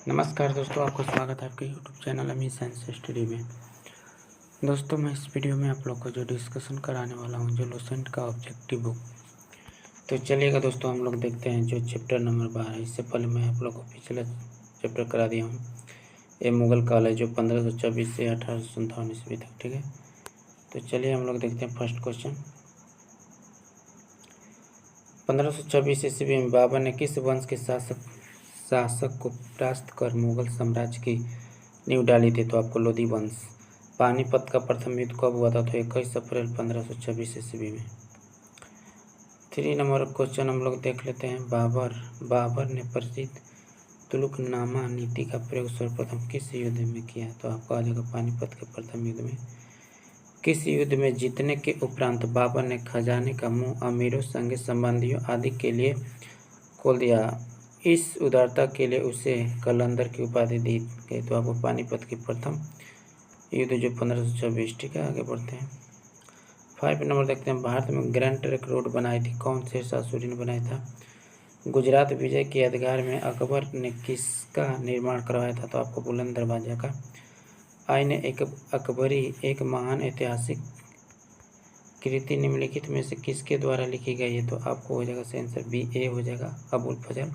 नमस्कार दोस्तों, आपका स्वागत है आपके यूट्यूब चैनल अमी साइंस स्टडी में। दोस्तों, मैं इस वीडियो में आप लोग को जो डिस्कशन कराने वाला हूं, जो लूसेंट का ऑब्जेक्टिव बुक। तो चलिएगा दोस्तों, हम लोग देखते हैं जो चैप्टर नंबर 12। इससे पहले मैं आप लोग को पिछला चैप्टर करा दिया हूँ। ये मुगल काल है, जो 1524 से 1857 ईस्वी तक। ठीक है, तो चलिए हम लोग देखते हैं फर्स्ट क्वेश्चन। 1524 ईस्वी में बाबर ने किस वंश के शासक को परास्त कर मुगल साम्राज्य की नींव डाली थी? तो आपको लोधी वंश। पानीपत का प्रथम युद्ध कब हुआ था? तो 21 अप्रैल 1526 ईस्वी में। 3 नंबर क्वेश्चन हम लोग देख लेते हैं। बाबर ने प्रसिद्ध तुलुकनामा नीति का प्रयोग सर्वप्रथम किस युद्ध में किया? तो आपको आ जाएगा पानीपत के प्रथम युद्ध में। किस युद्ध में जीतने के उपरांत बाबर ने खजाने का मुंह अमीरों, संगी संबंधियों आदि के लिए खोल दिया? इस उदारता के लिए उसे कलंदर की उपाधि दी गई। तो आपको पानीपत की प्रथम युद्ध, जो 1526। ठीक है, आगे बढ़ते हैं। 5 नंबर देखते हैं। भारत में ग्रैंड ट्रंक रोड बनाई थी कौन से शासुरी ने बनाया था? गुजरात विजय की यादगार में अकबर ने किसका निर्माण करवाया था? तो आपको बुलंद दरवाजा का। आईन अकबरी एक महान ऐतिहासिक कृति निम्नलिखित में से किसके द्वारा लिखी गई है? तो आपको हो जाएगा आंसर बी ए हो जाएगा, अबुल फजल।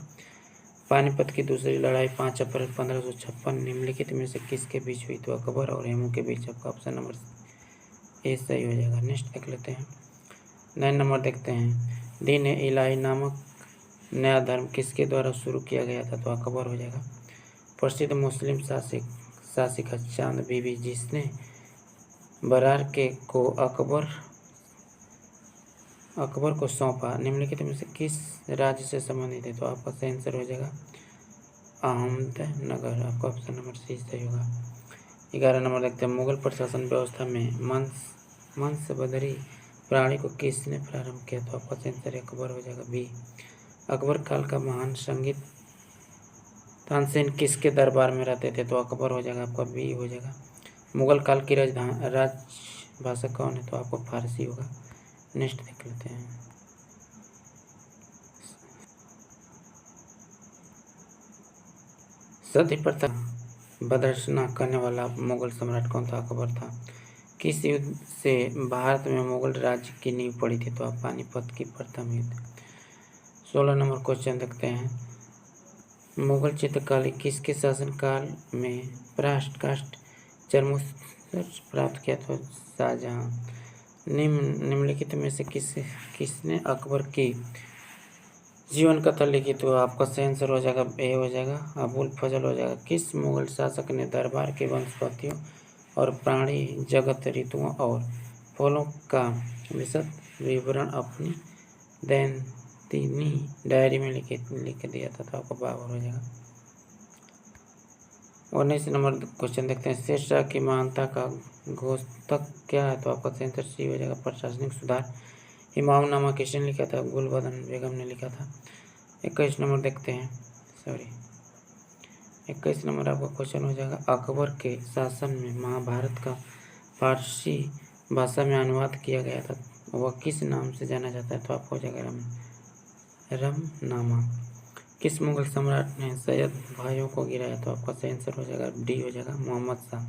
पानीपत की दूसरी लड़ाई 5 अप्रैल 1556 निम्नलिखित में से किसके बीच हुई? तो अकबर और हेमू के बीच। आपका ऑप्शन नंबर ए सही हो जाएगा। नेक्स्ट देख लेते हैं। 9 नंबर देखते हैं। दीन ए इलाही नामक नया धर्म किसके द्वारा शुरू किया गया था? तो अकबर हो जाएगा। प्रसिद्ध मुस्लिम शासिका चांद बीबी, जिसने बरार के को अकबर को सौंपा, निम्नलिखित में से किस राज्य से संबंधित है? तो आपका सही आंसर हो जाएगा अहमदनगर। आपका ऑप्शन नंबर सी सही होगा। 11 नंबर देखते हैं। मुगल प्रशासन व्यवस्था में वंशबदरी प्रणाली को किसने प्रारंभ किया? तो आपका सही आंसर अकबर हो जाएगा, बी। अकबर काल का महान संगीत तानसेन किसके दरबार में रहते थे? तो अकबर हो जाएगा, आपका बी हो जाएगा। मुगल काल की राजभाषा कौन है? तो आपको फारसी होगा। नेक्स्ट देख लेते हैं। सती प्रथा बदरसना करने वाला मुगल सम्राट कौन था? अकबर था। किस युद्ध से भारत में मुगल राज्य की नींव पड़ी थी? तो आप पानीपत की प्रथम युद्ध। 16 नंबर क्वेश्चन देखते हैं। मुगल चित्रकारी किसके शासनकाल में पराकाष्ठ चरमोत्कर्ष प्राप्त किया? तो शाहजहां। निम्नलिखित में से किसने अकबर की जीवन कथा लिखी? तो आपका सही आंसर हो जाएगा ए हो जाएगा, अबुल फजल हो जाएगा। किस मुगल शासक ने दरबार के वनस्पतियों और प्राणी जगत, ऋतुओं और फलों का विशद विवरण अपनी दैनंदिनी डायरी में लिख दिया था? तो आपको बाबर हो जाएगा। 19 नंबर क्वेश्चन देखते हैं। शेरशाह की महानता का घोषक क्या है? तो आपका आंसर सी हो जाएगा, प्रशासनिक सुधार। हिमायूंनामा किसने लिखा था? गुलबदन बेगम ने लिखा था। 21 नंबर देखते हैं। 21 नंबर आपका क्वेश्चन हो जाएगा। अकबर के शासन में महाभारत का फारसी भाषा में अनुवाद किया गया था, वह किस नाम से जाना जाता है? तो आपको हो जाएगा रामनामा। किस मुगल सम्राट ने सैयद भाइयों को गिराया? तो आपका सही आंसर हो जाएगा डी हो जाएगा, मोहम्मद शाह।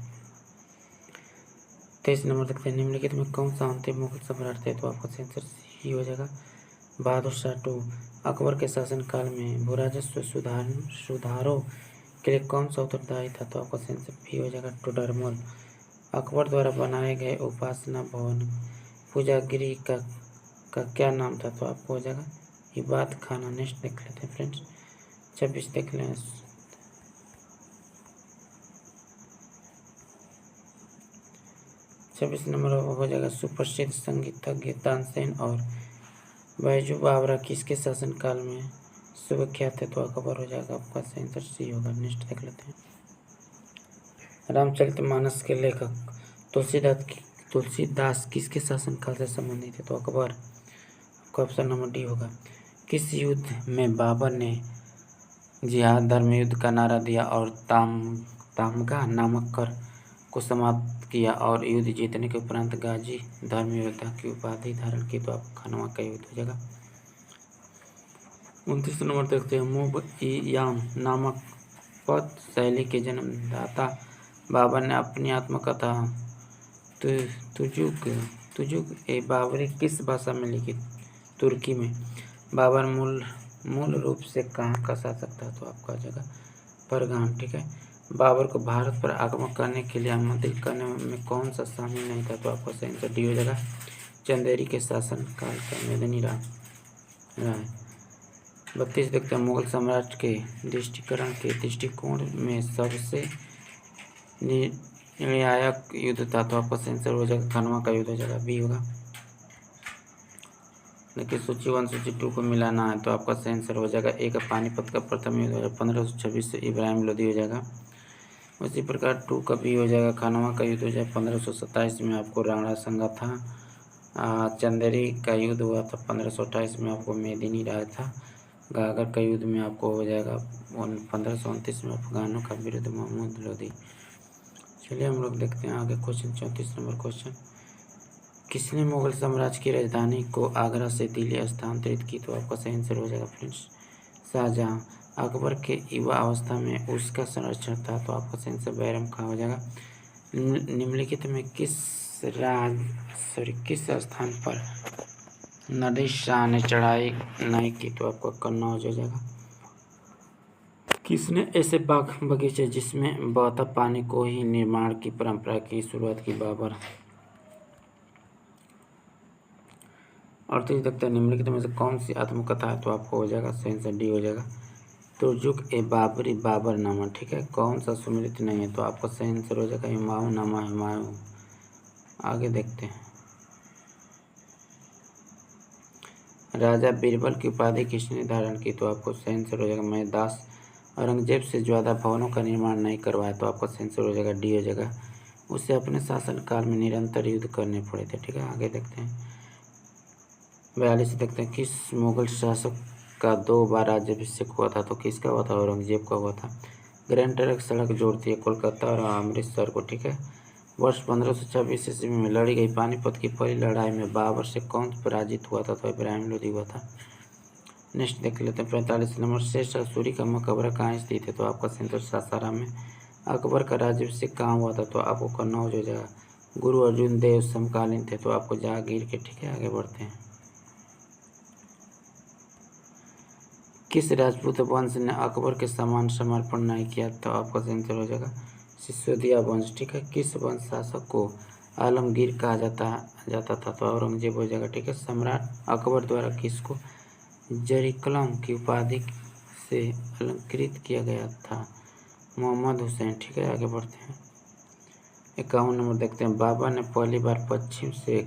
23 नंबर देखते हैं। निम्नलिखित में कौन सा अंतिम मुगल सम्राट थे? तो आपका सही आंसर सी हो जाएगा, बहादुर शाह 2। अकबर के शासनकाल में भूराजस्व सुधारों के लिए कौन सा उत्तरदायी था? तो आपका सही आंसर बी हो जाएगा, टोडरमल। अकबर द्वारा बनाए गए उपासना भवन पूजागिरी का क्या नाम था? तो आपको हो जाएगा इबादत खाना। नेक्स्ट देख लेते हैं फ्रेंड्स। 26 देख लें। 26 नंबर हो जाएगा। सुप्रसिद्ध संगीतज्ञ तानसेन और बैजू बावरा किसके शासनकाल में सुविख्यात थे? तो अकबर हो जाएगा, आपका सही आंसर सी होगा। नेक्स्ट देख लेते हैं। रामचरितमानस के लेखक तुलसीदास किसके शासनकाल से संबंधित है? तो अकबर। आपका ऑप्शन नंबर डी होगा। किस युद्ध में बाबर ने जिहाद धर्म युद्ध का नारा दिया और तामगा नामक कर को समाप्त किया और युद्ध जीतने के उपरांत गाजी धर्म योद्धा की उपाधि धारण की? तो आप खनवा का युद्ध हो जाएगा। 29 नंबर देखते हैं। मुब-ई-याम नामक पद शैली के जन्मदाता बाबर ने अपनी आत्मकथा तुजुक तुजुक ए बाबरी किस भाषा में लिखी? तुर्की में। बाबर मूल रूप से कहाँ का शासक था? तो आपका जगह परगान। ठीक है। बाबर को भारत पर आक्रमण करने के लिए आमंत्रित करने में कौन सा शामिल नहीं था? तो आपका सही आंसर डी हो जाएगा चंदेरी के शासन काल का मेदिनी राय। 32 देखते हैं मुगल सम्राट के दृष्टिकरण के दृष्टिकोण में सबसे निर्णायक युद्ध था? तो आपका सेंसर हो जाएगा खनवा का युद्ध हो जाएगा, बी होगा। देखिए सूची 1 सूची 2 को मिलाना है तो आपका सेंसर हो जाएगा एक पानीपत का प्रथम युद्ध हो जाएगा 1526 से इब्राहिम लोदी हो जाएगा। उसी प्रकार 2 का बी हो जाएगा खनवा का युद्ध हो जाएगा 1527 में आपको राणा संगा था। चंदेरी का युद्ध हुआ था 1528 में आपको मेदिनी राय था। घाघर का युद्ध में आपको हो जाएगा 1529 में अफगानों का विरुद्ध महमूद लोदी। चलिए हम लोग देखते हैं आगे क्वेश्चन 34 नंबर क्वेश्चन। किसने मुगल साम्राज्य की राजधानी को आगरा से दिल्ली स्थानांतरित की? तो आपका सही आंसर हो जाएगा फ्रेंड्स शाहजहां। अकबर के युवा अवस्था में उसका संरक्षण था? तो आपका सही आंसर बैरम खां हो जाएगा। निम्नलिखित में किस स्थान पर नादिर शाह ने चढ़ाई नहीं की? तो आपका कन्नौज हो जाएगा। किसने ऐसे बाग बगीचे जिसमें बहता पानी को ही निर्माण की परंपरा की शुरुआत की? बाबर। और तो देखते हैं निम्नलिखित में से कौन सी आत्मकथा है? तो आपको हो जाएगा सही आंसर डी हो जाएगा तुर्जुक ए बाबरी बाबरनामा। ठीक है। कौन सा सुमिलित नहीं है? तो आपका सही आंसर हो जाएगा हुमायूं नामा हुमायूं। आगे देखते हैं राजा बीरबल की उपाधि किसने धारण की? तो आपको सही आंसर हो जाएगा मैदास। औरंगजेब से ज्यादा भवनों का निर्माण नहीं करवाया? तो आपका सही आंसर हो जाएगा डी हो जाएगा उसे अपने शासनकाल में निरंतर युद्ध करने पड़े थे। ठीक है। आगे देखते हैं 42 देखते हैं किस मुगल शासक का 2 बार राज्याभिषेक हुआ था? तो किसका हुआ था? औरंगजेब का हुआ था। ग्रैंड ट्रंक सड़क जोड़ती है कोलकाता और अमृतसर को। ठीक है। वर्ष 1526 ईस्वी में लड़ी गई पानीपत की पहली लड़ाई में बाबर से कौन पराजित हुआ था? तो इब्राहिम लोदी हुआ था। नेक्स्ट देख लेते हैं 45 नंबर शेरशाह सूरी का मकबरा कहाँ स्थित है? तो आपका सेंटर सासाराम में। अकबर का राज्याभिषेक कहाँ हुआ था? तो आपको कन्नौज हो जाएगा। गुरु अर्जुन देव समकालीन थे? तो आपको जहांगीर के। ठीक है। आगे बढ़ते हैं किस राजपूत वंश ने अकबर के समान समर्पण नहीं किया? तो आपका आंसर हो जाएगा सिसोदिया वंश। ठीक है। किस वंश शासक को आलमगीर कहा जाता था? तो औरंगजेब हो जाएगा। ठीक है। सम्राट अकबर द्वारा किसको जरीकलम की उपाधि से अलंकृत किया गया था? मोहम्मद हुसैन। ठीक है। आगे बढ़ते हैं 51 नंबर देखते हैं बाबर ने पहली बार पश्चिम से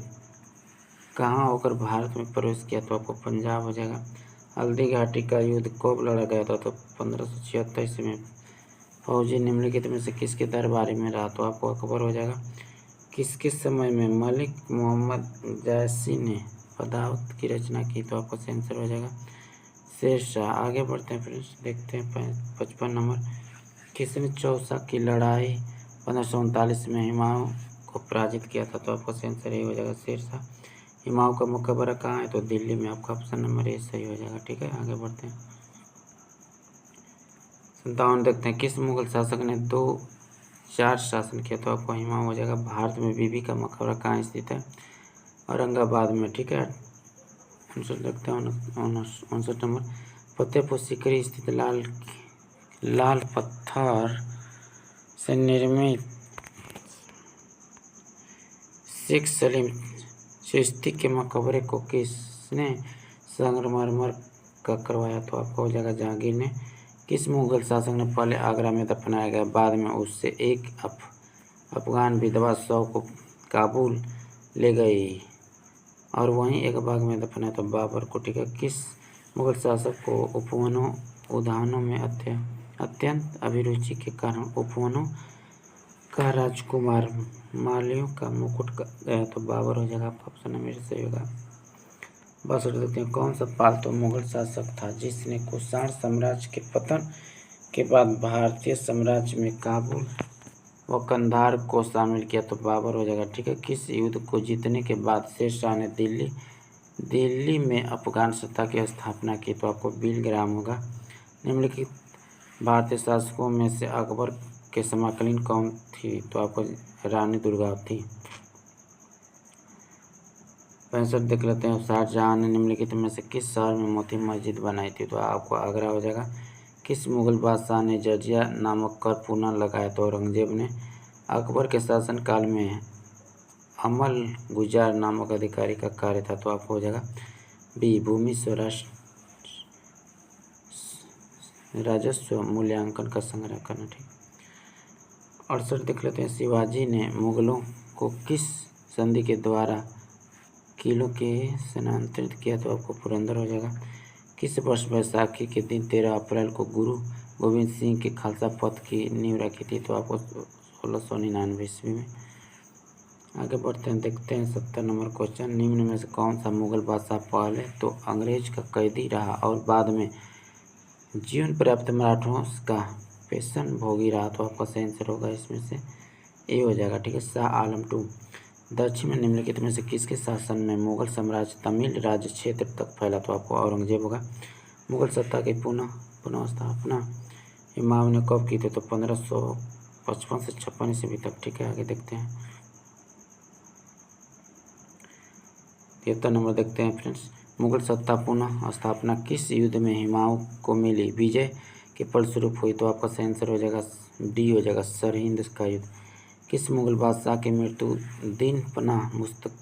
कहाँ होकर भारत में प्रवेश किया? तो आपको पंजाब हो जाएगा। हल्दी घाटी का युद्ध कब लड़ा गया था? तो 1576 ईस्वी में। फौजी निम्नलिखित में से किसके दरबारी में रहा? तो आपको अकबर हो जाएगा। किसके समय में मलिक मोहम्मद जायसी ने पदावत की रचना की? तो आपको आंसर हो जाएगा शेरशाह। आगे बढ़ते हैं फ्रेंड्स देखते हैं 55 नंबर किसने चौसा की लड़ाई 1539 में हुमायूं को पराजित किया था? तो आपका आंसर ये हो जाएगा शेरशाह। हुमायूं का मकबरा कहाँ है? तो दिल्ली में। आपका ऑप्शन नंबर ए सही हो जाएगा। ठीक है। आगे बढ़ते हैं 57 देखते हैं किस मुगल शासक ने 2-4 शासन किया? तो आपको हुमायूं हो जाएगा। भारत में बीबी का मकबरा कहाँ स्थित है? औरंगाबाद में। ठीक है। आंसर देखते हैं 59 नंबर फतेहपुर सीकरी स्थित लाल पत्थर से निर्मित शेख सलीम चिश्ती के मकबरे को किसने संगमरमर का करवाया? तो आपको हो जाएगा जहांगीर ने। किस मुगल शासक ने पहले आगरा में दफनाया गया बाद में उससे एक अफगान विधवा शव को काबुल ले गई और वहीं एक बाग में दफनाया? तो बाबर को। ठीक है। किस मुगल शासक को उपवनों उद्यानों में अत्यंत अभिरुचि के कारण उपवनों का राजकुमार मालियों का मुकुट गया? तो बाबर हो जाएगा। आपका ऑप्शन नंबर सही होगा। बस देखते हैं कौन सा पालतू मुगल शासक था जिसने कुषाण साम्राज्य के पतन के बाद भारतीय साम्राज्य में काबुल व कंधार को शामिल किया? तो बाबर हो जाएगा। ठीक है। किस युद्ध को जीतने के बाद शेरशाह ने दिल्ली में अफगान सत्ता की स्थापना की? तो आपको बिलग्राम होगा। निम्नलिखित भारतीय शासकों में से अकबर के समकालीन कौन थी? तो आपको रानी दुर्गावती। 65 देख लेते हैं। शाहजहां ने निम्नलिखित में से किस शहर में मोती मस्जिद बनाई थी? तो आपको आगरा हो जाएगा। किस मुगल बादशाह ने जजिया नामक कर पुनः लगाया? तो औरंगजेब ने। अकबर के शासनकाल में अमल गुजार नामक अधिकारी का कार्य था? तो आपको हो जाएगा बी भूमि स्वराष्ट्र राजस्व मूल्यांकन का संग्रह करना। ठीक। 68 देख लेते हैं। शिवाजी ने मुगलों को किस संधि के द्वारा किलों के स्थानांतरित किया? तो आपको पुरंदर हो जाएगा। किस वर्ष बैसाखी के दिन 13 अप्रैल को गुरु गोविंद सिंह के खालसा पद की नींव रखी थी? तो आपको 1699 ईस्वी में। आगे बढ़ते हैं, देखते हैं 70 नंबर क्वेश्चन। निम्न में से कौन सा मुगल बादशाह पहले तो अंग्रेज का कैदी रहा और बाद में जीवन पर्याप्त मराठों का पेशन भोगी रहा? तो आपका सही आंसर होगा इसमें से ए हो जाएगा। ठीक है। शाह आलम 2। दक्षिण में निम्नलिखित में से किसके शासन में मुगल साम्राज्य तमिल राज्य क्षेत्र तक फैला? तो आपको औरंगजेब होगा। मुगल सत्ता की पुनः स्थापना हुमायूं ने कब की थी? तो 1555 से 56 ईस्वी तक। ठीक है। आगे देखते हैं 73 नंबर देखते हैं फ्रेंड्स। मुगल सत्ता पुनः स्थापना किस युद्ध में हुमायूं को मिली? विजय के फलस्वरूप हुई? तो आपका सही आंसर हो जाएगा डी हो जाएगा, सरहिंद का युद्ध। किस मुगल बादशाह की मृत्यु दिन पनाह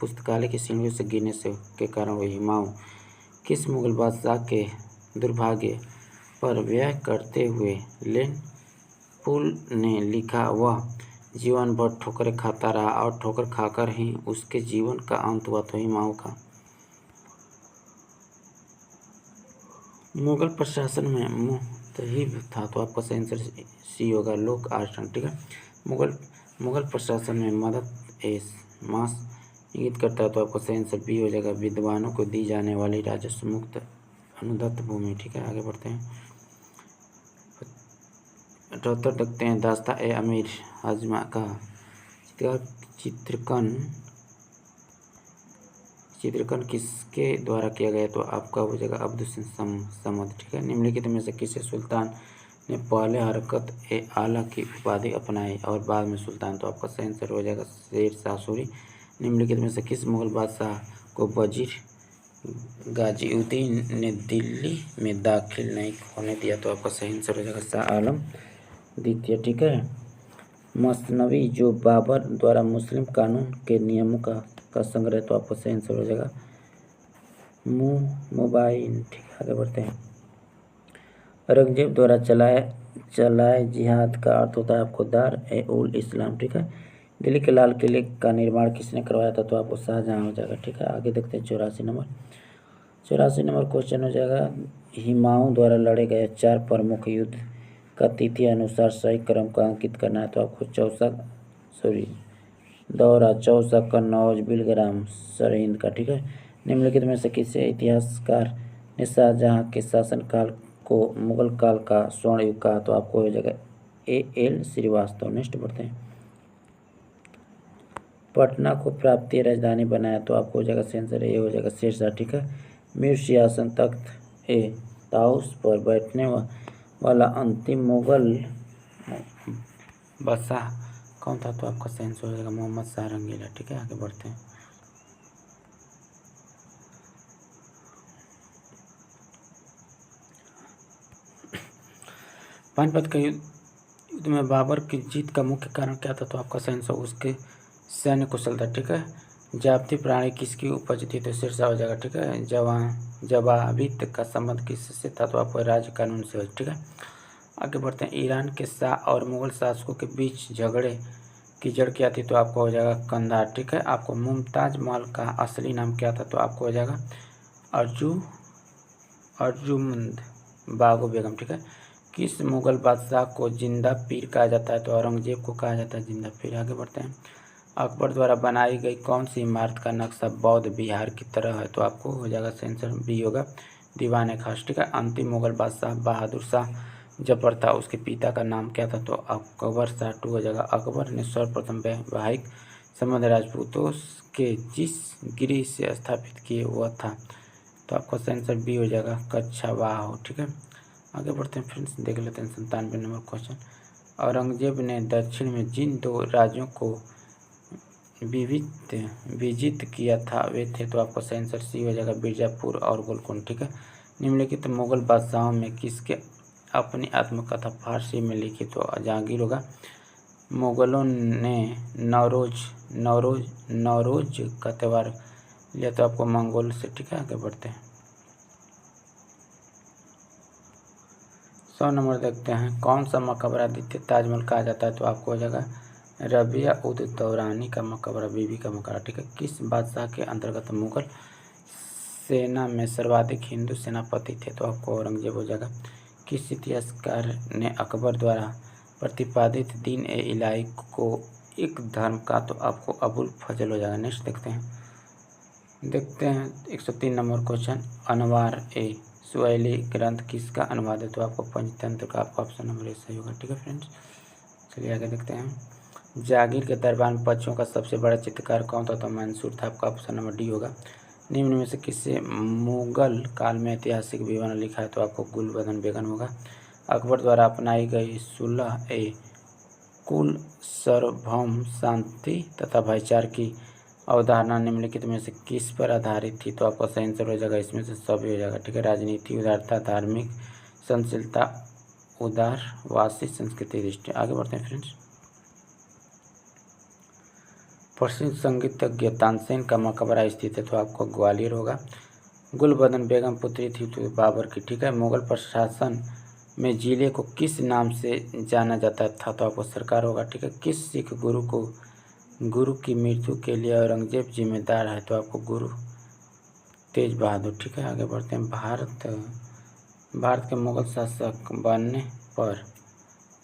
पुस्तकालय की सीढ़ियों से गिरने से के कारण हुई? हुमायूं। किस मुगल बादशाह के दुर्भाग्य पर व्यय करते हुए लेन पुल ने लिखा वह जीवन भर ठोकरें खाता रहा और ठोकर खाकर ही उसके जीवन का अंत हुआ? तो हुमायूं का। मुगल प्रशासन में मुतहिब था? तो आपका सही आंसर सी होगा, लोक आर्सन। ठीक है। मुगल प्रशासन में मदद ए मास इंगित करता है? तो आपका सही आंसर बी हो जाएगा, विद्वानों को दी जाने वाली राजस्व मुक्त अनुदत्त भूमि। ठीक है। आगे बढ़ते हैं 78 देखते हैं। दास्ता ए अमीर हजमा का चित्रीकरण किसके द्वारा किया गया? तो आपका हो जाएगा अब्दुल समद। ठीक है। निम्नलिखित में से किसे सुल्तान ने पहले हरकत ए आला की उपाधि अपनाई और बाद में सुल्तान? तो आपका सही आंसर हो जाएगा शेर शाह सूरी। निम्नलिखित में से किस मुगल बादशाह को वजीर गाजीउद्दीन ने दिल्ली में दाखिल नहीं होने दिया? तो आपका सही आंसर हो जाएगा शाह आलम द्वितीय। ठीक है। मसनवी जो बाबर द्वारा मुस्लिम कानून के नियमों का संग्रह? तो आपका सही आंसर हो जाएगा मुबाइन। ठीक है। आगे बढ़ते हैं। औरंगजेब द्वारा चलाए जिहाद का अर्थ होता है आपको दार ए उल इस्लाम। ठीक है। दिल्ली के लाल किले का निर्माण किसने करवाया था? तो आपको शाहजहां हो जाएगा। ठीक है। आगे देखते हैं 84 नंबर क्वेश्चन हो जाएगा। हुमायूं द्वारा लड़े गए 4 प्रमुख युद्ध का तिथि अनुसार सही क्रम का अंकित करना है? तो आपको दौरा, चौसा, कन्नौज, बिलग्राम, सरहिंद का। ठीक है। निम्नलिखित में से किसी इतिहासकार ने शाहजहां के शासनकाल को मुगल काल का स्वर्ण युग कहा? तो आपको हो जाएगा A.L. श्रीवास्तव। नेक्स्ट बढ़ते हैं। पटना को प्रांतीय राजधानी बनाया? तो आपको हो जाएगा आंसर ए हो जाएगा शेरशाह। ठीक है। मीर सिंहासन तख्त ए ताउस पर बैठने वाला अंतिम मुगल बादशाह कौन था? तो आपका सही आंसर हो जाएगा मोहम्मद शाह रंगीला। ठीक है। आगे बढ़ते हैं। पानीपत के युद्ध में बाबर की जीत का मुख्य कारण क्या था? तो आपका सही आंसर उसके सैन्य कुशलता। ठीक है। जाप्ती प्राणी किसकी उपज थी? तो शेरशाह हो जाएगा। ठीक है। जवाबित का संबंध किससे था? तो आपको राज्य कानून से। ठीक है। आगे बढ़ते हैं। ईरान के शाह और मुगल शासकों के बीच झगड़े की जड़ क्या थी? तो आपको हो जाएगा कंधार। ठीक है। आपको मुमताज महल का असली नाम क्या था? तो आपको हो जाएगा अर्जुमंद बागो बेगम। ठीक है। किस मुगल बादशाह को जिंदा पीर कहा जाता है? तो औरंगजेब को कहा जाता है जिंदा पीर। आगे बढ़ते हैं। अकबर द्वारा बनाई गई कौन सी इमारत का नक्शा बौद्ध विहार की तरह है? तो आपको हो जाएगा आंसर बी होगा, दीवान खास। ठीक है। अंतिम मुगल बादशाह बहादुर शाह जफर था, उसके पिता का नाम क्या था? तो अकबर शाह 2 हो जाएगा। अकबर ने सर्वप्रथम वैवाहिक संबंध राजपूतों के जिस गिरिह से स्थापित किए वह था? तो आपका आंसर बी हो जाएगा कच्छवाह। ठीक है। आगे बढ़ते हैं फ्रेंड्स, देख लेते हैं 97 नंबर क्वेश्चन। औरंगजेब ने दक्षिण में जिन 2 राज्यों को विजित किया था वे थे, तो आपको सही आंसर सी हो जाएगा, बीजापुर और गोलकुंड। ठीक है, निम्नलिखित मुगल बादशाहों में किसके अपनी आत्मकथा फारसी में लिखी, तो जहांगीर होगा। मुगलों ने नौरोज का त्यौहार लिया, तो आपको मंगोल से। ठीक है, आगे बढ़ते हैं। 100 नंबर देखते हैं, कौन सा मकबरा द्वितीय ताजमहल कहा जाता है, तो आपको हो जाएगा रबिया उद दौरानी का मकबरा, बीबी का मकबरा। ठीक है, किस बादशाह के अंतर्गत मुगल सेना में सर्वाधिक हिंदू सेनापति थे, तो आपको औरंगजेब हो जाएगा। किस इतिहासकार ने अकबर द्वारा प्रतिपादित दीन ए इलाही को एक धर्म का, तो आपको अबुल फजल हो जाएगा। नेक्स्ट देखते हैं 103 नंबर क्वेश्चन, अनवार ए सुअली ग्रंथ किसका अनुवाद है, तो आपको पंचतंत्र का, आपका ऑप्शन नंबर ए सही होगा। ठीक है फ्रेंड्स, चलिए आगे देखते हैं। जागीर के दरबार में पक्षियों का सबसे बड़ा चित्रकार कौन था, तो मंसूर था, आपका ऑप्शन नंबर डी होगा। निम्न में से किससे मुगल काल में ऐतिहासिक विवरण लिखा है, तो आपको गुलबदन बेगम होगा। अकबर द्वारा अपनाई गई सुलह ए कुल सार्वभौम शांति तथा भाईचारे की अवधारणा निम्नलिखित में से किस पर आधारित थी, तो आपका सही आंसर हो जाएगा, इसमें से सभी हो जाएगा। ठीक है, राजनीति उदारता, धार्मिक सहनशीलता, उदारवासी संस्कृति दृष्टि। आगे बढ़ते हैं फ्रेंड्स। प्रसिद्ध संगीतज्ञ तानसेन का मकबरा स्थित है, तो आपको ग्वालियर होगा। गुलबदन बेगम पुत्री थी तो बाबर की। ठीक है, मुगल प्रशासन में जिले को किस नाम से जाना जाता था, तो आपको सरकार होगा। ठीक है, किस सिख गुरु की मृत्यु के लिए औरंगजेब जिम्मेदार है, तो आपको गुरु तेज बहादुर। ठीक है, आगे बढ़ते हैं। भारत के मुगल शासक बनने पर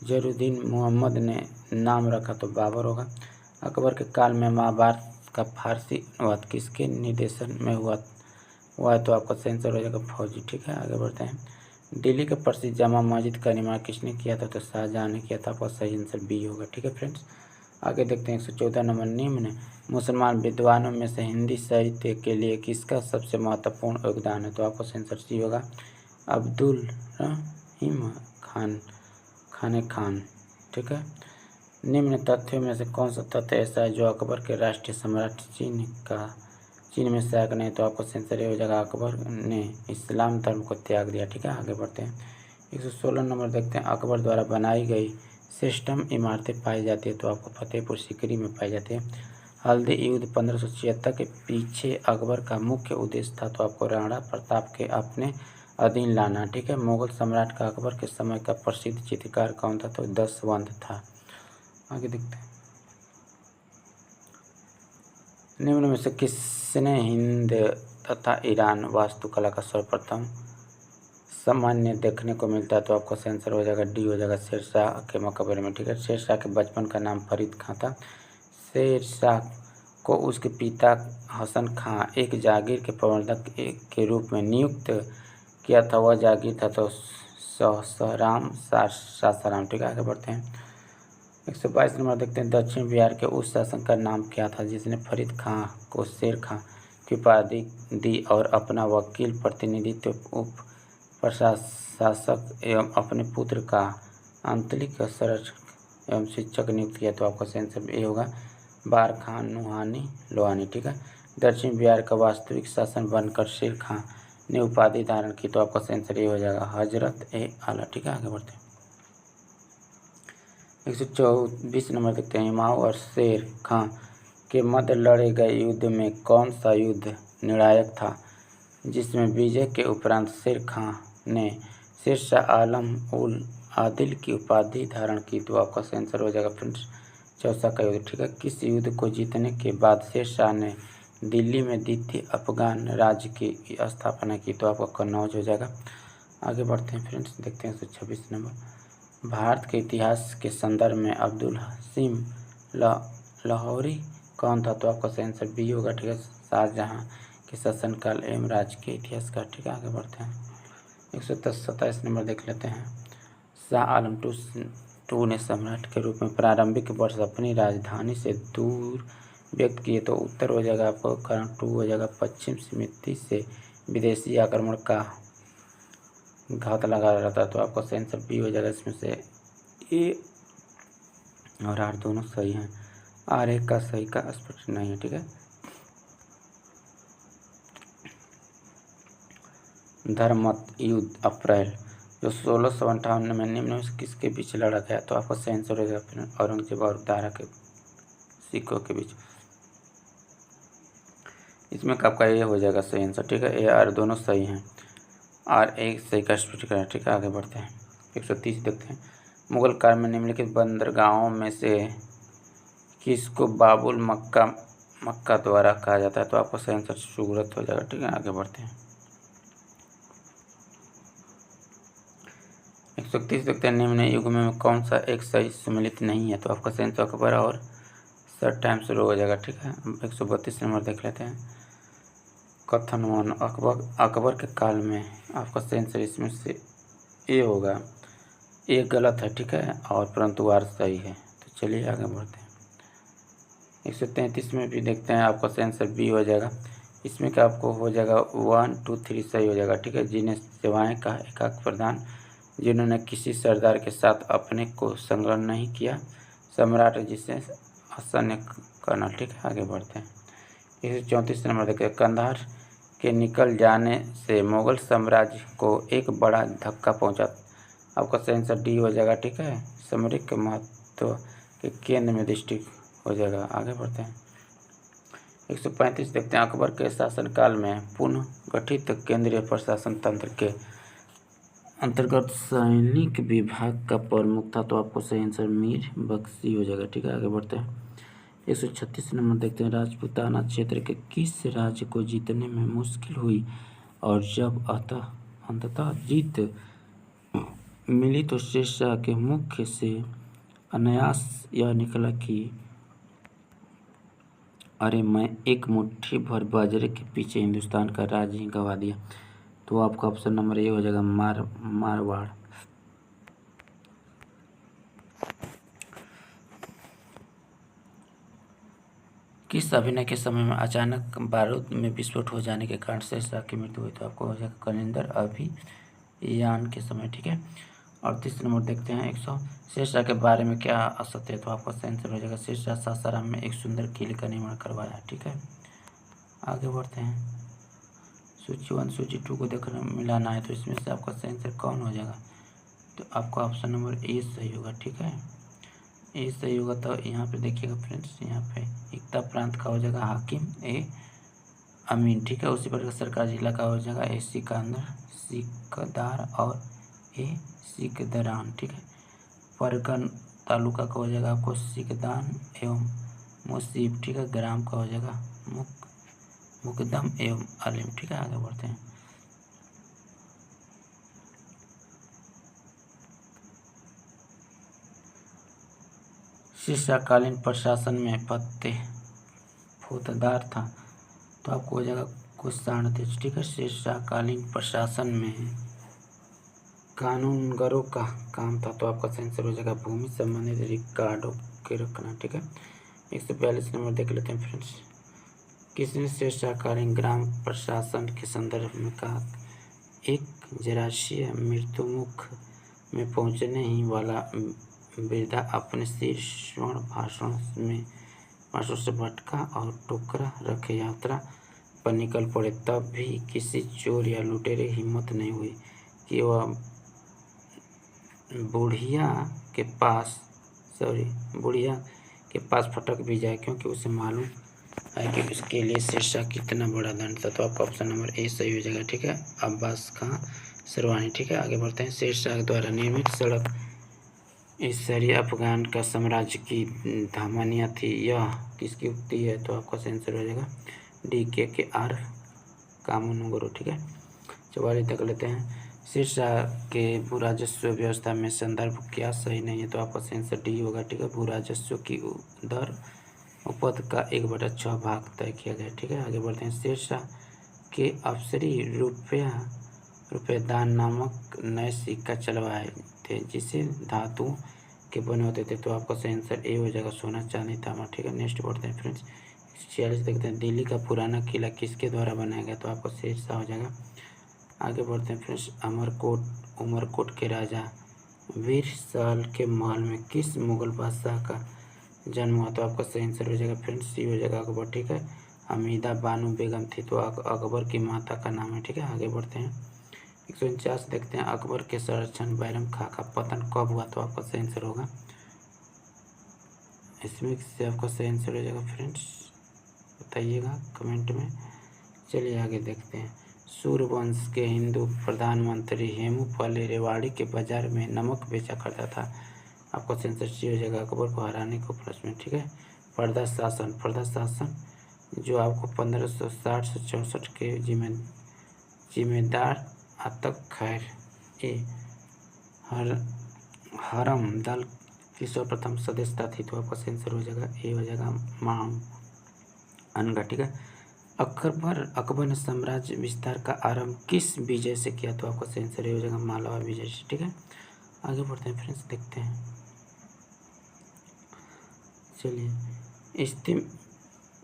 जरुद्दीन मोहम्मद ने नाम रखा, तो बाबर होगा। अकबर के काल में महाभारत का फारसी अनुवाद किसके निर्देशन में हुआ है, तो आपका सही आंसर हो जाएगा फौजी। ठीक है, आगे बढ़ते हैं। दिल्ली के प्रसिद्ध जामा मस्जिद का निर्माण किसने किया था, तो शाहजहां ने किया था, आपका सही आंसर बी होगा। ठीक है फ्रेंड्स, आगे देखते हैं 114 नंबर। निम्न मुसलमान विद्वानों में से हिंदी साहित्य के लिए किसका सबसे महत्वपूर्ण योगदान है, तो आपको सही आंसर सी होगा, अब्दुल रहीम खान। ठीक है, निम्न तथ्यों में से कौन सा तथ्य ऐसा है जो अकबर के राष्ट्रीय सम्राट चीन में सहायक नहीं, तो आपको सही आंसर हो जाएगा, अकबर ने इस्लाम धर्म को त्याग दिया। ठीक है, आगे बढ़ते हैं। 116 नंबर देखते हैं, अकबर द्वारा बनाई गई श्रेष्ठतम इमारतें पाई जाती है, तो आपको फतेहपुर सीकरी में पाई जाती है। हल्दी युद्ध 1576 के पीछे अकबर का मुख्य उद्देश्य था, तो आपको राणा प्रताप के अपने अधीन लाना। ठीक है, मुगल सम्राट का अकबर के समय का प्रसिद्ध चित्रकार कौन था, तो दशवंत था। आगे देखते हैं। निम्न में से किसने हिंद तथा ईरान वास्तुकला का सर्वप्रथम सामान्य देखने को मिलता है, तो आपका सही आंसर हो जाएगा डी हो जाएगा, शेरशाह के मकबरे में। ठीक है, शेरशाह के बचपन का नाम फरीद खां था। शेरशाह को उसके पिता हसन खां एक जागीर के प्रबंधक के रूप में नियुक्त किया था। वह जागीर था तो सासाराम। ठीक है, आगे बढ़ते हैं। 122 नंबर देखते हैं, दक्षिण बिहार के उस शासक का नाम क्या था जिसने फरीद खां को शेर खां की उपाधि दी और अपना वकील प्रतिनिधित्व उप प्रशासक एवं अपने पुत्र का आंतरिक संरक्षक एवं शिक्षक नियुक्त किया, तो आपका सही आंसर ए होगा, बार खान लोहानी। ठीक है, दक्षिण बिहार का वास्तविक शासन बनकर शेर खां ने उपाधि धारण की, तो आपका सही आंसर ए हो जाएगा, हजरत ए आला। ठीक है, आगे बढ़ते हैं। 124 नंबर देखते हैं, हुमायूं और शेर खां के मध्य लड़े गए युद्ध में कौन सा युद्ध निर्णायक था जिसमें विजय के उपरांत शेर खां ने शेरशाह आलम उल आदिल की उपाधि धारण की, तो आपका सही आंसर हो जाएगा फ्रेंड्स, चौसा का युद्ध। ठीक है, किस युद्ध को जीतने के बाद शेरशाह ने दिल्ली में द्वितीय अफगान राज्य की स्थापना की, तो आपका कन्नौज हो जाएगा। आगे बढ़ते हैं फ्रेंड्स, देखते हैं 126 नंबर। भारत के इतिहास के संदर्भ में अब्दुल हसीम लाहौरी कौन था, तो आपका सही आंसर बी होगा। ठीक है, शाहजहां के शासनकाल एवं राज्य के इतिहास का। ठीक है, आगे बढ़ते हैं। 127 नंबर देख लेते हैं। शाह आलम टू ने सम्राट के रूप में प्रारंभिक वर्ष अपनी राजधानी से दूर व्यक्त किए, तो उत्तर हो जाएगा आपको कारण 2 हो जाएगा, पश्चिम समिति से विदेशी आक्रमण का घात लगा रहता है तो आपका सही आंसर बी हो जाएगा। इसमें से ए और आर दोनों सही हैं। आर एक का सही का स्पष्ट नहीं है, ठीक है। धर्मत युद्ध अप्रैल जो 1658 में निम्न में से किसके बीच लड़ा गया, तो आपका सही आंसर हो जाएगा फिर औरंगजेब और दारा के सिखों के बीच। इसमें आपका ये हो जाएगा सही आंसर, ठीक है। ए आर दोनों सही हैं, आर एक सही का स्पष्ट है, ठीक है। आगे बढ़ते हैं 130 देखते हैं। मुगल काल में निम्नलिखित बंदरगाहों में से किसको बाबुल मक्का द्वारा कहा जाता है, तो आपका सही आंसर सूरत हो जाएगा, ठीक है। आगे बढ़ते हैं 130 देखते हैं। निम्न युग में कौन सा एक सही सम्मिलित नहीं है, तो आपका सही आंसर अकबर और सर टाइम शुरू हो जाएगा, ठीक है। 132 नंबर देख लेते हैं। कथन वन अकबर के काल में आपका सही आंसर इसमें से ए होगा। ए गलत है, ठीक है, और परंतु आर सही है। तो चलिए आगे बढ़ते हैं 133 में भी देखते हैं। आपका सही आंसर बी हो जाएगा। इसमें क्या आपको हो जाएगा 1 2 3 सही हो जाएगा, ठीक है। जिन्हें सेवाएं का एकाक प्रदान, जिन्होंने किसी सरदार के साथ अपने को संलग्न नहीं किया, सम्राट जिसे आसन्न करना, ठीक है। आगे बढ़ते हैं 134 नंबर देखिए। कंधार के निकल जाने से मुगल साम्राज्य को एक बड़ा धक्का पहुंचा, आपका सही आंसर डी हो जाएगा, ठीक है। सामरिक महत्व के केंद्र में दृष्टि हो जाएगा। आगे बढ़ते हैं 135 देखते हैं। अकबर के शासनकाल में पुनः गठित केंद्रीय प्रशासन तंत्र के अंतर्गत सैनिक विभाग का प्रमुख था, तो आपको सही आंसर मीर बख्शी हो जाएगा, ठीक है। आगे बढ़ते हैं 136 नंबर देखते हैं। राजपूताना क्षेत्र के किस राज्य को जीतने में मुश्किल हुई और जब अंततः जीत मिली तो शेरशाह के मुख से अनायास यह निकला कि अरे मैं एक मुट्ठी भर बाजरे के पीछे हिंदुस्तान का राज ही गंवा दिया, तो आपका ऑप्शन नंबर ए हो जाएगा मारवाड़। किस अभिनय के समय में अचानक बारूद में विस्फोट हो जाने के कारण शेरशाह की मृत्यु हुई, तो आपको हो जाएगा कलिंदर अभियान के समय, ठीक है। और 30 नंबर देखते हैं 100। शेरशाह के बारे में क्या असत्य है, तो आपका सही आंसर हो जाएगा शेरशाह सासाराम में एक सुंदर किले का निर्माण करवाया, ठीक है। आगे बढ़ते हैं सूची 1 सूची 2 को देखना मिलाना है, तो इसमें से आपका सही आंसर कौन हो जाएगा, तो आपका ऑप्शन नंबर ए सही होगा, ठीक है। ए सही होगा। तो यहाँ पे देखिएगा फ्रेंड्स, यहाँ पे एकता प्रांत का हो जाएगा हाकिम ए अमीन, ठीक है। उसी प्रकार सरकार जिला का हो जाएगा ए सिकदार और ए सिकदरान, ठीक है। परगन तालुका का हो जाएगा आपको सिकदान एवं मुसीब, ठीक है। ग्राम का हो जाएगा मुकदम एवं अलीम, ठीक है। आगे बढ़ते हैं शीर्षकालीन प्रशासन में फतेह फौजदार था, तो आपको हो जाएगा कुशाणदेश, ठीक है। शीर्षकालीन प्रशासन में कानूनगरों का काम था, तो आपका सही आंसर हो जाएगा भूमि संबंधित रिकॉर्डों के रखना, ठीक है। 142 नंबर देख लेते हैं फ्रेंड्स। किसने शीर्षकालीन ग्राम प्रशासन के संदर्भ में कहा, एक जरासीय मृत्युमुख में पहुंचने ही वाला वृद्धा अपने शीर्षवर्ण भाषणों से भटका और टोकरा रखे यात्रा पर निकल पड़े, तब भी किसी चोर या लुटेरे हिम्मत नहीं हुई कि वह बुढ़िया के पास फटक भी जाए, क्योंकि उसे मालूम है कि उसके लिए शेरशाह कितना बड़ा दंड था, तो आपका ऑप्शन नंबर ए सही हो जाएगा, ठीक है। अब्बास खां सरवानी, ठीक है। आगे बढ़ते हैं शेरशाह द्वारा निर्मित सड़क इस शहरी अफगान का साम्राज्य की धमनियाँ थी, यह किसकी उक्ति है, तो आपका सही आंसर हो जाएगा डी के आर कामनगरो, ठीक है। 44 तक लेते हैं। शेरशाह के भूराजस्व व्यवस्था में संदर्भ क्या सही नहीं है, तो आपका सही आंसर डी होगा, ठीक है। भूराजस्व की दर उपद का 1/6 भाग तय किया गया, ठीक है। आगे बढ़ते हैं। शेरशाह के अफसरी रुपयेदान नामक नए सिक्का चलवाए थे, जिसे धातु के बने होते थे, तो आपका सही आंसर ए हो जाएगा सोना चांदी तांबा, ठीक है। नेक्स्ट बढ़ते हैं फ्रेंड्स 46 देखते हैं। दिल्ली का पुराना किला किसके द्वारा बनाया गया, तो आपका शेरशाह हो जाएगा। आगे बढ़ते हैं फ्रेंड्स। उमरकोट के राजा वीर सहल के महल में किस मुगल बादशाह का जन्म हुआ? तो आपका सही आंसर हो जाएगा फ्रेंड्स, सी हो जाएगा अकबर। ठीक है, हमीदा बानो बेगम थी, तो अकबर की माता का नाम है। ठीक है, आगे बढ़ते हैं। 149 देखते हैं। अकबर के संरक्षण बैरम खां का पतन कब हुआ? तो आपका सही आंसर होगा इसमें से आपका सही आंसर हो जाएगा फ्रेंड्स, बताइएगा कमेंट में। चलिए आगे देखते हैं। सूर्यवंश के हिंदू प्रधानमंत्री हेमूपाली रेवाड़ी के बाजार में नमक बेचा करता था। आपका आंसर सी हो जाएगा, अकबर को हराने को उपलक्ष्य में। ठीक है, पर्दा शासन जो आपको 1560 से 64 के जिम्मेदार आतक खैर ए हरम दल की सर्वप्रथम सदस्यता थी। तो आपका आंसर हो जाएगा ए हो जाएगा मांग अनगा। ठीक है, अकबर ने साम्राज्य विस्तार का आरंभ किस विजय से किया? तो आपका सही आंसर हो जाएगा मालवा विजय से। ठीक है, आगे बढ़ते हैं फ्रेंड्स, देखते हैं। चलिए, इस्तीम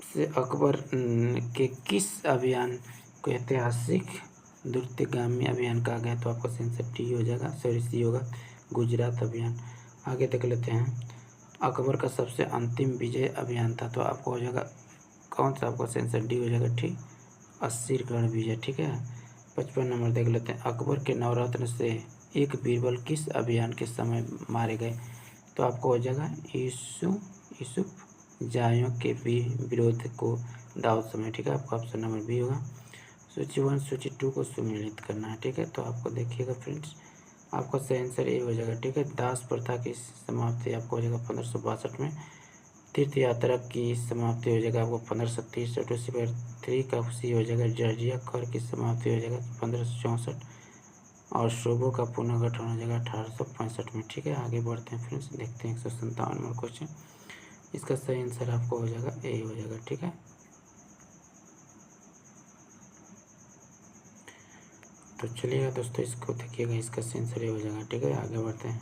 से अकबर के किस अभियान को ऐतिहासिक द्रुतगामी अभियान कहा गया? तो आपका सही आंसर टी हो जाएगा, सॉरी सी होगा, गुजरात अभियान। आगे देख लेते हैं। अकबर का सबसे अंतिम विजय अभियान था, तो आपको हो जाएगा कौन सा? आपका सही आंसर डी हो जाएगा, ठीक, अस्सीरगढ़ विजय। ठीक है, 55 नंबर देख लेते हैं। अकबर के नवरत्न से एक बीरबल किस अभियान के समय मारे गए? तो आपको हो जाएगा यूसुफ जायों के विरोध को दाऊद समय। ठीक है, आपका ऑप्शन नंबर बी होगा। सूची 1 सूची 2 को सुमेलित करना है। ठीक है, तो आपको देखिएगा फ्रेंड्स, आपका सही आंसर ए हो जाएगा। ठीक है, दास प्रथा की समाप्ति आपको हो जाएगा 1562 में। तीर्थ यात्रा की समाप्ति हो जाएगा आपको 1530। लुसिफर 3 का सी हो जाएगा। जॉर्जिया कर की समाप्ति हो जाएगा 1564 और शोबो का पुनर्गठन हो जाएगा 1865 में। ठीक है, आगे बढ़ते हैं फ्रेंड्स, देखते हैं 157 नंबर क्वेश्चन। इसका सही आंसर आपको हो जाएगा ए हो जाएगा। ठीक है, तो चलिएगा दोस्तों, इसको देखिएगा, इसका सही आंसर ए हो जाएगा। ठीक है, आगे बढ़ते हैं,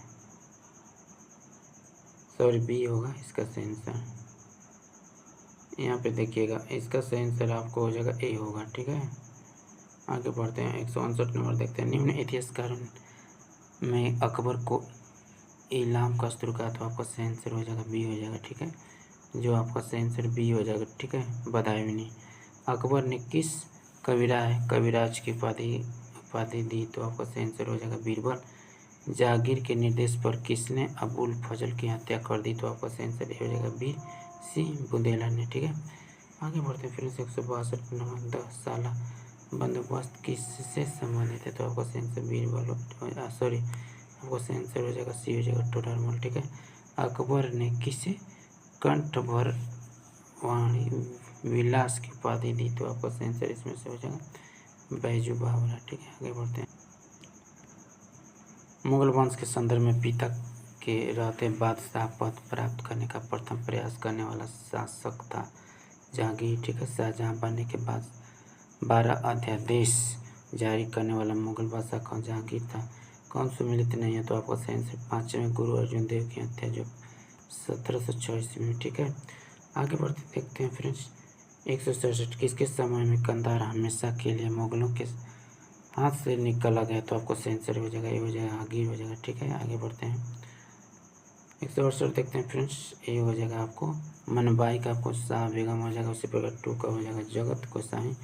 सॉरी बी होगा इसका सही आंसर। यहाँ पे देखिएगा, इसका सही आंसर आपको हो जाएगा ए होगा। ठीक है, आगे बढ़ते हैं। 159 नंबर देखते हैं। निम्न इतिहासकार में अकबर को इलाम का शुरू कहा? तो आपका सही आंसर हो जाएगा बी हो जाएगा। ठीक है, जो आपका सही आंसर बी हो जाएगा। ठीक है, बदायूनी। अकबर ने किस कविराज की उपाधि दी? तो आपका सही आंसर हो जाएगा बीरबल। जहांगीर के निर्देश पर किसने अबुल फजल की हत्या कर दी? तो आपका सही आंसर हो जाएगा बी सी बुंदेला ने। ठीक है, आगे बढ़ते हैं फिर से। 162 नंबर 10 साला बंदोबस्त किससे संबंधित है? तो आपका सही आंसर बीरबल, सॉरी आपका सही आंसर हो जाएगा सी हो जाएगा टोडरमल। ठीक है, अकबर ने किसे कंठभर वाणी विलास की उपाधि दी? तो आपका सही आंसर इसमें से हो जाएगा बैजू बावरा। ठीक है, आगे बढ़ते हैं। मुगल वंश के संदर्भ में पिता के रहते बादशाह पद प्राप्त करने का प्रथम प्रयास करने वाला शासक था जहांगीर। ठीक है, शाहजहां बनने के बाद 12 अध्यादेश जारी करने वाला मुगल बादशाह कौन? जहांगीर था। कौन सुमिलित नहीं है? तो आपका सही आंसर 5वें गुरु अर्जुन देव की हत्या जो 1706 ईस्वी में। ठीक है, आगे बढ़ते देखते हैं फ्रेंड्स। 167 किसके समय में कंधार हमेशा के लिए मुगलों के हाथ से निकला गया? तो आपको सही आंसर हो जाएगा, ये हो जाएगा आगे हो जाएगा। ठीक है, आगे बढ़ते हैं। 168 देखते हैं फ्रेंड्स, ये हो जाएगा आपको मनबाई का आपको शाह बेगम हो जाएगा, उसी प्रकार 2 का हो जाएगा जगत को शाही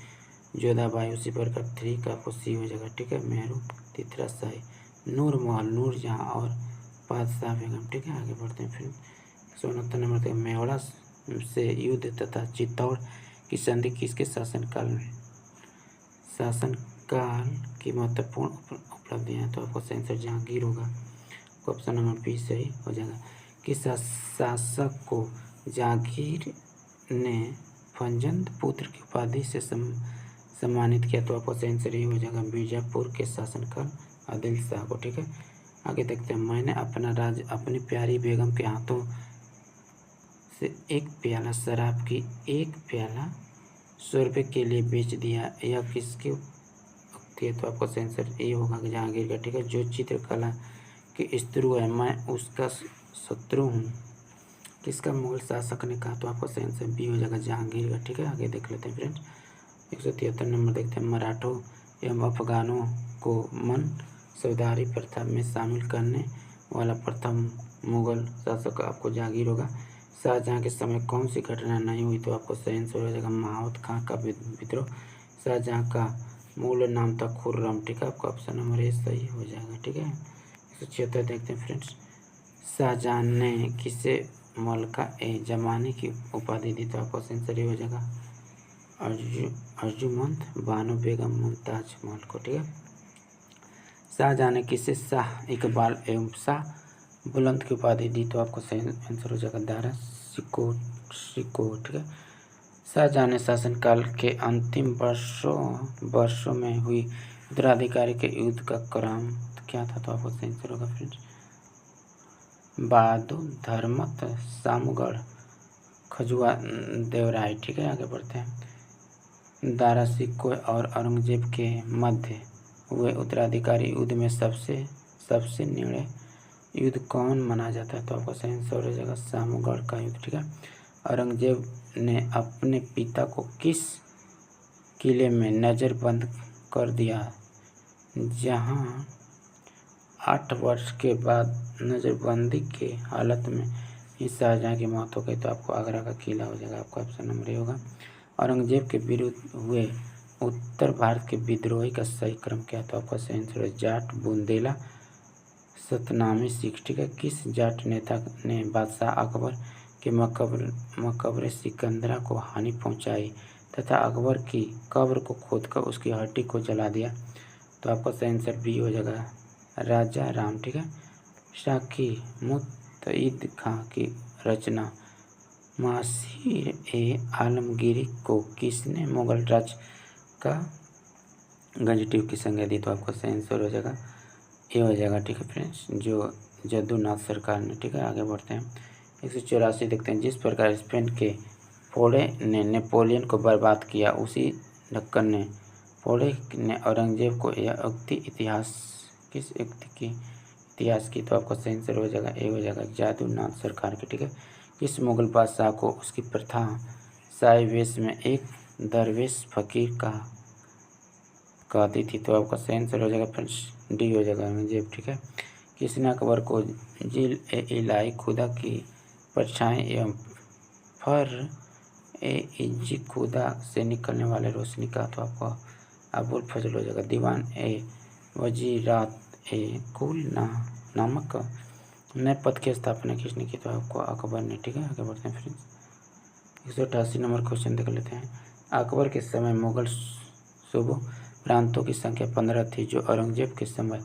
जोधाबाई, उसी प्रकार 3 का आपको सी हो जाएगा। ठीक है, मेहरू तीसरा शाही नूर महल नूरजहाँ और बादशाह बेगम। ठीक है, आगे बढ़ते हैं फिर। 169 नंबर तक मेवाड़ा से युद्ध तथा चित्तौड़ की संधि किसके शासनकाल की महत्वपूर्ण उपलब्धियाँ हैं? तो आपको सही आंसर जहांगीर होगा, ऑप्शन नंबर बी सही हो जाएगा। किस शासक को जहांगीर ने फंजंद पुत्र की उपाधि से सम्मानित किया? तो आपको सही आंसर ये हो जाएगा बीजापुर के शासनकाल आदिल शाह को। ठीक है, आगे देखते हैं। मैंने अपना राज अपनी प्यारी बेगम के हाथों से एक प्याला शराब की 1 प्याला 100 रुपये के लिए बेच दिया, यह किसकी उक्ति है? तो आपका सही आंसर ये होगा जहांगीर का। ठीक है, जो चित्रकला के शत्रु है मैं उसका शत्रु हूँ, किसका मुगल शासक ने कहा? तो आपका सही आंसर बी हो जाएगा जहांगीर का। ठीक है, आगे देख लेते हैं फ्रेंड्स। 173 नंबर देखते हैं। मराठों एवं अफगानों को मनसबदारी प्रथा में शामिल करने वाला प्रथम मुगल शासक आपको जहांगीर होगा। शाहजहाँ के समय कौन सी घटना नहीं हुई, तो आपको सही आंसर हो जाएगा महावत खां का विद्रोह। शाहजहाँ का मूल नाम था खुर्रम, ठीक है, आपका ऑप्शन नंबर ए सही हो जाएगा। ठीक है, 176 देखते हैं फ्रेंड्स। शाहजहाँ ने किसे मलका ए जमानी की उपाधि दी, तो आपका आंसर हो जाएगा अर्जुमंद बानो बेगम मुमताज महल को। ठीक है, शाहजहाँ ने किसे शाह इकबाल एवं शाह बुलंद की उपाधि दी, तो आपको सही आंसर हो जाएगा दारा शिकोह। ठीक है, शाहजहाँ ने शासनकाल के अंतिम वर्षों में हुई उत्तराधिकारी के युद्ध का क्रम क्या था, तो आपको सही आंसर होगा फ्रेंड्स बहादुर धर्मत सामगढ़ खजुआ देवराय। ठीक है, आगे बढ़ते हैं। दारा शिकोह और औरंगजेब के मध्य हुए उत्तराधिकारी युद्ध में सबसे निर्णय युद्ध कौन माना जाता है, तो आपको सही आंसर हो जाएगा सामगढ़ का युद्ध। ठीक है, औरंगजेब ने अपने पिता को किस किले में नज़रबंद कर दिया, जहां 8 वर्ष के बाद नज़रबंदी के हालत में ही शाहजहाँ की मौत हो गई, तो आपको आगरा का किला हो जाएगा। आपका ऑप्शन नंबर ए होगा। औरंगजेब के विरुद्ध हुए उत्तर भारत के विद्रोही का सही क्रम क्या, तो आपका सही आंसर है जाट बुंदेला सतनामी सिख। ठीक है, किस जाट नेता ने बादशाह अकबर के मकबरे सिकंदरा को हानि पहुंचाई तथा अकबर की कब्र को खोदकर उसकी हड्डी को जला दिया, तो आपका सही आंसर बी हो जाएगा राजा राम। ठीक है, साकी मुत्तईद खां की रचना मासीर ए आलमगीरी को किसने मुगल राज का गंजटिव की संज्ञा दी, तो आपका सही आंसर हो जाएगा ये हो जाएगा। ठीक है फ्रेंड्स, जो जद्दूनाथ सरकार ने। ठीक है, आगे बढ़ते हैं। 184 देखते हैं। जिस प्रकार स्पेन के फोड़े ने नेपोलियन को बर्बाद किया, उसी ढक्कन ने फोड़े ने औरंगजेब को यह उक्ति किस उक्ति की इतिहास की, तो आपका सही आंसर हो जाएगा ए हो जाएगा जद्दूनाथ सरकार की। ठीक है, किस मुगल बादशाह को उसकी प्रथा शाही वेश में एक दरवेश फकीर कहती थी, तो आपका सही आंसर हो जाएगा फ्रेंड्स डी हो जाएगा औरंगजेब। ठीक है, किसने अकबर को जिल ए इलाही खुदा की परछाई एवं फर ए इज्जी खुदा से निकलने वाले रोशनी का, तो आपको अबुल फजल हो जाएगा। दीवान ए वजीरात ए कुल नामक नए पद की स्थापना किसने की, तो आपको अकबर ने। ठीक है, आगे बढ़ते हैं फ्रेंड्स। 188 नंबर क्वेश्चन देख लेते हैं। अकबर के समय मुगल सूबों प्रांतों की संख्या 15 थी, जो औरंगजेब के समय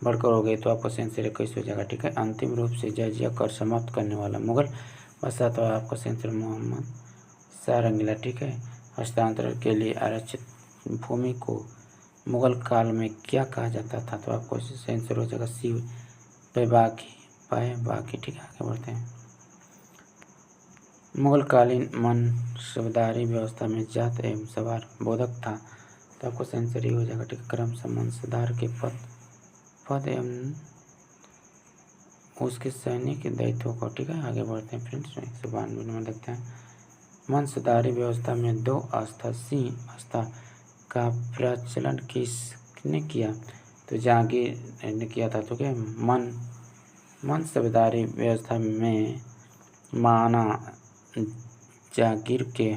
बढ़कर हो गई, तो आपको सही आंसर 21 हो जाएगा। ठीक है, अंतिम रूप से जजिया कर समाप्त करने वाला मुगल बादशाह, तो आपका सही आंसर मोहम्मद शाह रंगीला। ठीक है, हस्तांतरण के लिए आरक्षित भूमि को मुगल काल में क्या कहा जाता था, तो आपको सही आंसर हो जाएगा सी बाकी। ठीक है, आगे बढ़ते हैं। मुगलकालीन मनसबदारी व्यवस्था में जात एवं सवार बोधक था, तो आपको सही आंसर हो जाएगा। ठीक है, क्रमशः मनसदार के पद एवं उसके सैनिक दायित्वों को। ठीक है, आगे बढ़ते हैं फ्रेंड्स। 192 नंबर देखते हैं। मनसदारी व्यवस्था में 2 आस्था का प्रचलन किसने किया, तो जहांगीर ने किया था। तो क्या मनसबदारी व्यवस्था में माना जहांगीर के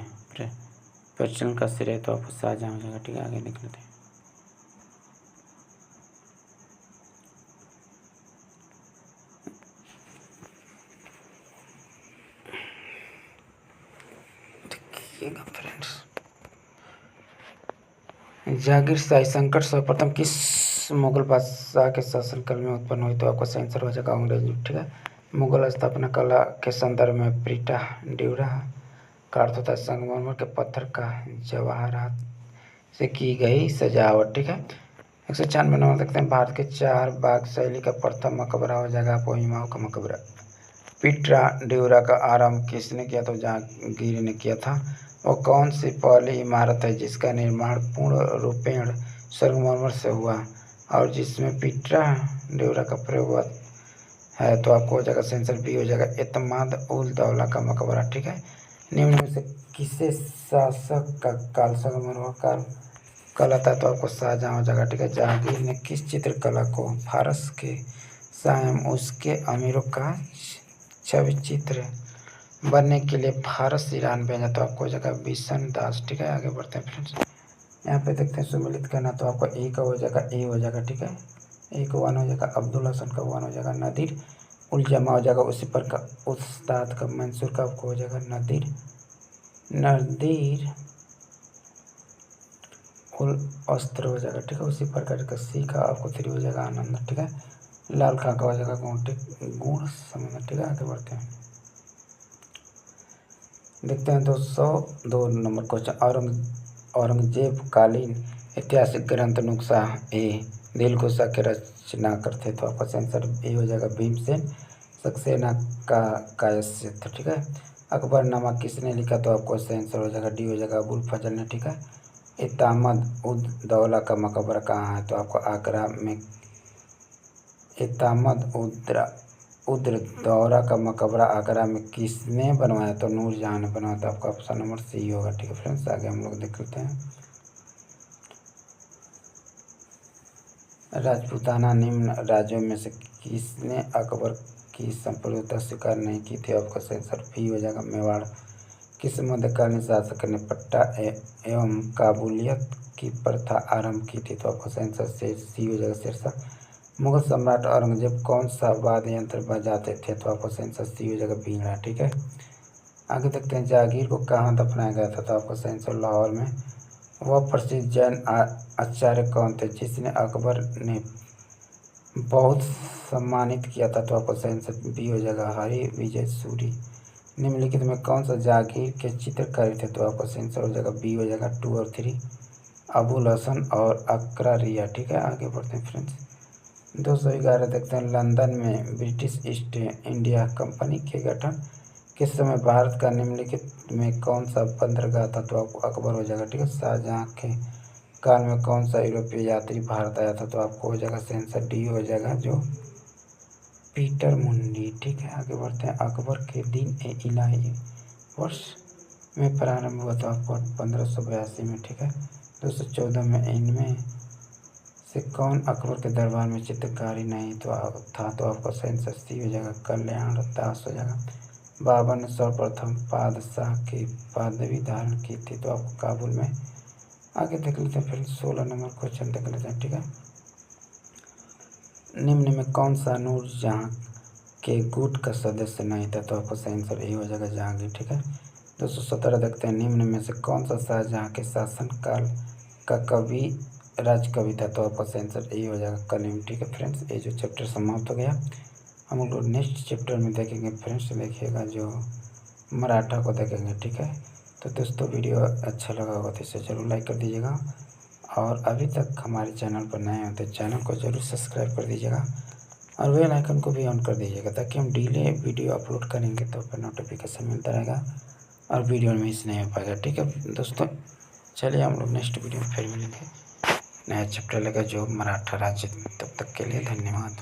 प्रचलन का श्रेय, तो आपको शाहजहाँ हो जाएगा। ठीक है, आगे देख लेते हैं। जहांगीर शाही संकट सर्वप्रथम किस मुगल बादशाह के शासनकाल में उत्पन्न हुई, तो आपका सही आंसर हो जाएगा अंग्रेज। ठीक है, मुगल स्थापना कला के संदर्भ में प्रीटा ड्यूरा का अर्थ होता है संगमरमर के पत्थर का जवाहरात से की गई सजावट। ठीक है, 196 नंबर देखते हैं। भारत के 4 बाग शैली का प्रथम मकबरा हो जाएगा आपको हुमायूं का मकबरा। पीट्रा ड्यूरा का आरंभ किसने किया, तो जहांगीर ने किया था। और कौन सी पहली इमारत है जिसका निर्माण पूर्ण रूपेण संगमरमर से हुआ और जिसमें पीट्रा ड्यूरा का प्रयोग हुआ है, तो आपको हो जाएगा सेंसर बी हो जाएगा एतमाद उल दौला का मकबरा। ठीक है, निम्न में से किसे शासक का काल संगमरमर काल कला था तो आपको शाहजहाँ हो जाएगा। ठीक है, जहांगीर ने किस चित्रकला को फारस के शाह एवं उसके अमीरों का छवि चित्र बनने के लिए फारस ईरान भेजा तो आपको हो जाएगा बिशन दास। ठीक है, आगे बढ़ते हैं फ्रेंड्स। यहाँ पे देखते हैं सुमिलित करना तो आपको ए का हो जाएगा, ए हो जाएगा। ठीक है, ए का वन हो जाएगा, अब्दुल हसन का वन हो जाएगा, नदीर उल जमा हो जाएगा, उसी पर का उस्ताद का मंसूर का आपको हो जाएगा नदीर उल अस्त्र हो जाएगा। ठीक है, उसी प्रकार का सी का आपको थ्री हो जाएगा आनंद। ठीक है, लाल खां का हो जाएगा गुण समझना। ठीक है, आगे बढ़ते हैं, देखते हैं 202 नंबर क्वेश्चन। औरंगजेब कालीन ऐतिहासिक ग्रंथ नुस्खा ए दिलकुशा के रचना करते तो आपका आंसर ए हो जाएगा भीमसेन सक्सेना का कायस्थ। ठीक है, अकबरनामा किसने लिखा तो आपको आंसर हो जाएगा डी हो जाएगा अबुल फजल ने। ठीक है, इतामद उद दौला का मकबरा कहाँ है तो आपको आगरा में। इतामद उद्र दौरा का मकबरा आगरा में किसने बनवाया तो नूरजहां ने बनवाया था। आपका ऑप्शन नंबर सी होगा। ठीक है फ्रेंड्स, आगे हम लोग देख लेते हैं। राजपूताना निम्न राज्यों में से किसने अकबर की संप्रभुता स्वीकार नहीं की थी। आपका आंसर बी हो जाएगा मेवाड़। किस मध्यकालीन शासक ने पट्टा एवं काबुलियत की प्रथा आरंभ की थी तो आपका आंसर सी हो जाएगा शेरशाह। मुगल सम्राट औरंगजेब कौन सा वाद्य यंत्र बजाते थे तो आपका आंसर सी हो जाएगा बीड़ा। ठीक है, आगे देखते हैं जागीर को कहाँ दफनाया गया था तो आपका आंसर लाहौर में। वह प्रसिद्ध जैन आचार्य कौन थे जिसने अकबर ने बहुत सम्मानित किया था तो आपका आंसर बी हो जाएगा हरि विजय सूरी। निम्नलिखित में कौन सा जागीर के चित्रकारी थे तो आपका आंसर हो जाएगा बी हो जाएगा 2 और 3 अबुल हसन और अकरा रिया। ठीक है, आगे बढ़ते हैं फ्रेंड्स। 211 देखते हैं लंदन में ब्रिटिश ईस्ट इंडिया कंपनी के गठन किस समय भारत का निम्नलिखित में कौन सा बंदरगाह था तो आपको अकबर हो जाएगा। ठीक है, शाहजहाँ के काल में कौन सा यूरोपीय यात्री भारत आया था तो आपको हो जाएगा आंसर डी हो जाएगा जो पीटर मुंडी। ठीक है, आगे बढ़ते हैं। अकबर के दिन ए इलाही वर्ष में प्रारंभ हुआ था आपको 1582 में। ठीक है, 214 में इनमें से कौन अकबर के दरबार में चित्रकारी नहीं तो था तो आपका आंसर सी हो जाएगा कल्याण दास हो जाएगा। बाबर ने सर्वप्रथम बादशाह की पदवी धारण की थी तो आपको काबुल में। आगे देख लेते हैं फिर 16 नंबर क्वेश्चन देख लेते हैं। ठीक है, निम्न में कौन सा नूरजहां के गुट का सदस्य नहीं था तो आपका आंसर ए हो जाएगा जहांगीर। ठीक है, 217 देखते हैं। निम्न में से कौन सा शाहजहाँ के शासनकाल का कवि राजकवि था तो आपका आंसर ए हो जाएगा कलीम। ठीक है फ्रेंड्स, ये जो चैप्टर समाप्त हो गया हम लोग नेक्स्ट चैप्टर में देखेंगे फ्रेंड्स। देखिएगा जो मराठा को देखेंगे। ठीक है, तो दोस्तों वीडियो अच्छा लगा होगा तो इसे ज़रूर लाइक कर दीजिएगा और अभी तक हमारे चैनल पर नए हो तो चैनल को ज़रूर सब्सक्राइब कर दीजिएगा और बेल आइकन को भी ऑन कर दीजिएगा ताकि हम डेली वीडियो अपलोड करेंगे तो फिर नोटिफिकेशन मिलता रहेगा और वीडियो मिस नहीं हो पाएगा। ठीक है दोस्तों, चलिए हम लोग नेक्स्ट वीडियो में फिर मिलेंगे नया चैप्टर लेकर जो मराठा राज्य। तब तक के लिए धन्यवाद।